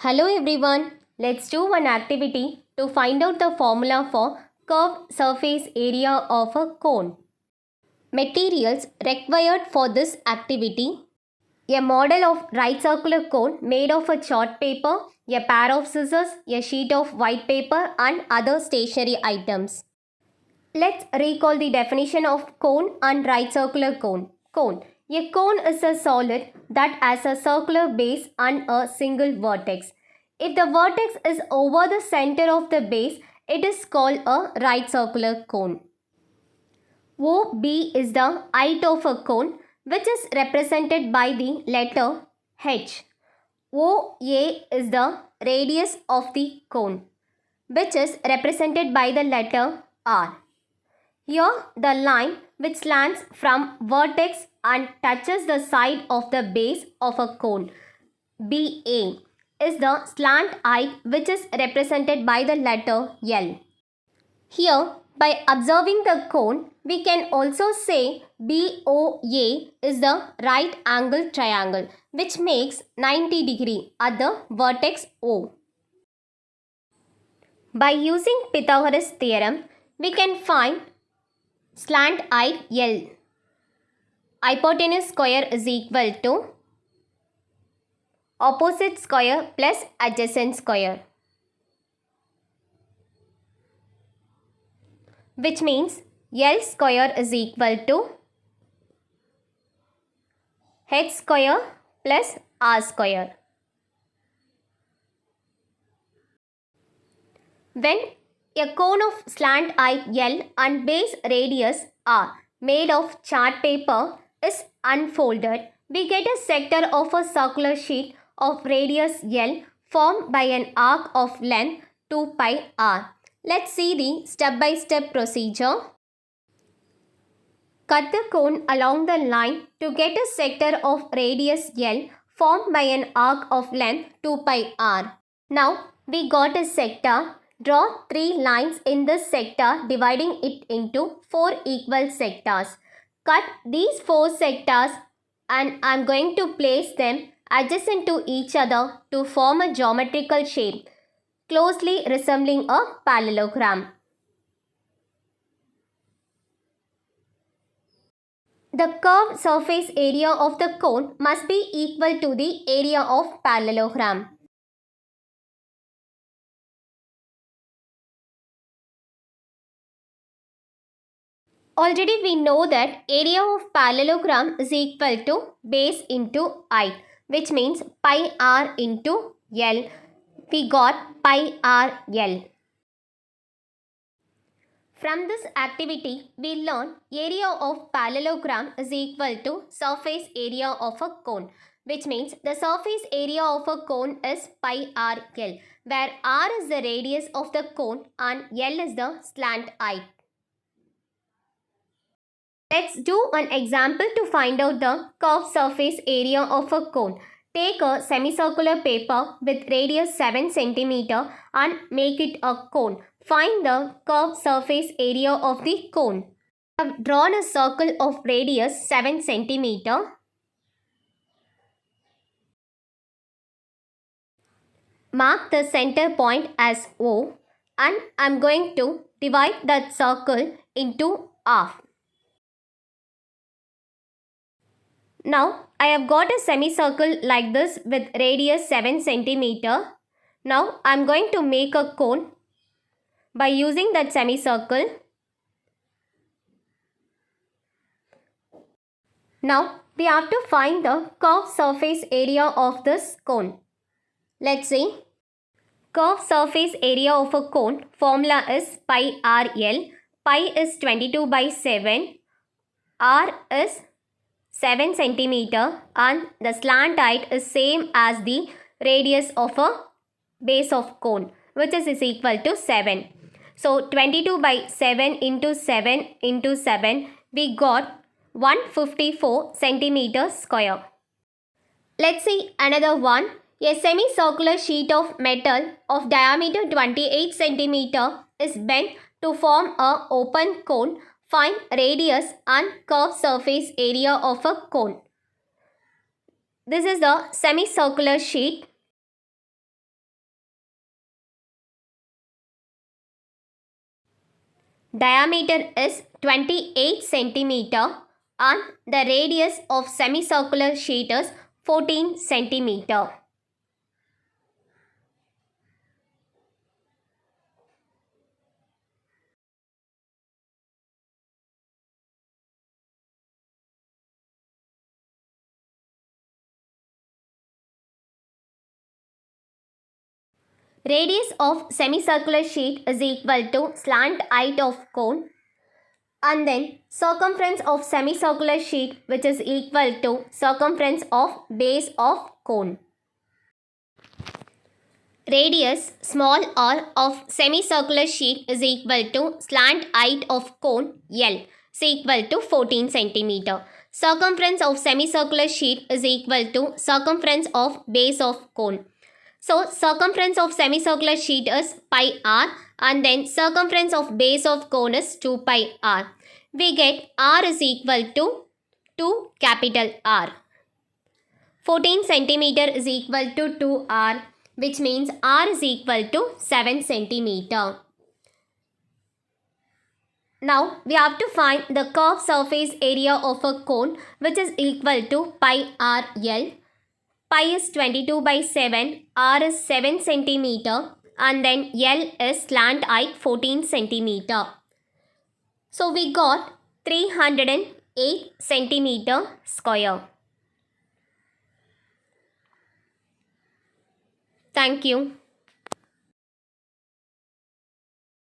Hello everyone, let's do one activity to find out the formula for curved surface area of a cone. Materials required for this activity: a model of right circular cone made of a chart paper, a pair of scissors, a sheet of white paper and other stationery items. Let's recall the definition of cone and right circular cone. Cone. A cone is a solid that has a circular base and a single vertex. If the vertex is over the center of the base, it is called a right circular cone. OB is the height of a cone, which is represented by the letter H. OA is the radius of the cone, which is represented by the letter R. Here, the line which slants from vertex and touches the side of the base of a cone, BA, is the slant height which is represented by the letter L. Here, by observing the cone, we can also say BOA is the right angle triangle which makes 90 degree at the vertex O. By using Pythagoras theorem, we can find slant height L. Hypotenuse square is equal to opposite square plus adjacent square, which means L square is equal to H square plus R square. When a cone of slant height L and base radius R made of chart paper is unfolded, we get a sector of a circular sheet of radius L formed by an arc of length 2 pi R. Let's see the step-by-step procedure. Cut the cone along the line to get a sector of radius L formed by an arc of length 2 pi R. Now we got a sector. Draw 3 lines in this sector dividing it into 4 equal sectors. Cut these 4 sectors and I am going to place them adjacent to each other to form a geometrical shape closely resembling a parallelogram. The curved surface area of the cone must be equal to the area of parallelogram. Already we know that area of parallelogram is equal to base into height, which means pi r into L. We got pi r L. From this activity, we learn area of parallelogram is equal to surface area of a cone, which means the surface area of a cone is pi r L, where r is the radius of the cone and L is the slant height. Let's do an example to find out the curved surface area of a cone. Take a semicircular paper with radius 7 cm and make it a cone. Find the curved surface area of the cone. I have drawn a circle of radius 7 cm. Mark the center point as O and I am going to divide that circle into half. Now, I have got a semicircle like this with radius 7 cm. Now, I am going to make a cone by using that semicircle. Now, we have to find the curved surface area of this cone. Let's see. Curved surface area of a cone formula is pi r L. Pi is 22 by 7. R is 7 cm and the slant height is same as the radius of a base of cone, which is equal to 7. So 22 by 7 into 7 into 7, we got 154 centimeters square. Let's see another one. A semicircular sheet of metal of diameter 28 cm is bent to form an open cone. Find radius and curved surface area of a cone. This is the semicircular sheet. diameter is 28 centimeter and the radius of semicircular sheet is 14 centimeter. Radius of semicircular sheet is equal to slant height of cone, and then circumference of semicircular sheet, which is equal to circumference of base of cone. Radius small r of semicircular sheet is equal to slant height of cone L is equal to 14 centimeter. Circumference of semicircular sheet is equal to circumference of base of cone. So circumference of semicircular sheet is pi r and then circumference of base of cone is 2 pi r. We get r is equal to 2 capital R. 14 centimeter is equal to 2r, which means r is equal to 7 centimeter. Now we have to find the curved surface area of a cone, which is equal to pi r L. Pi is 22 by 7, r is 7 centimeter and then L is slant height 14 centimeter. So we got 308 centimeter square. Thank you.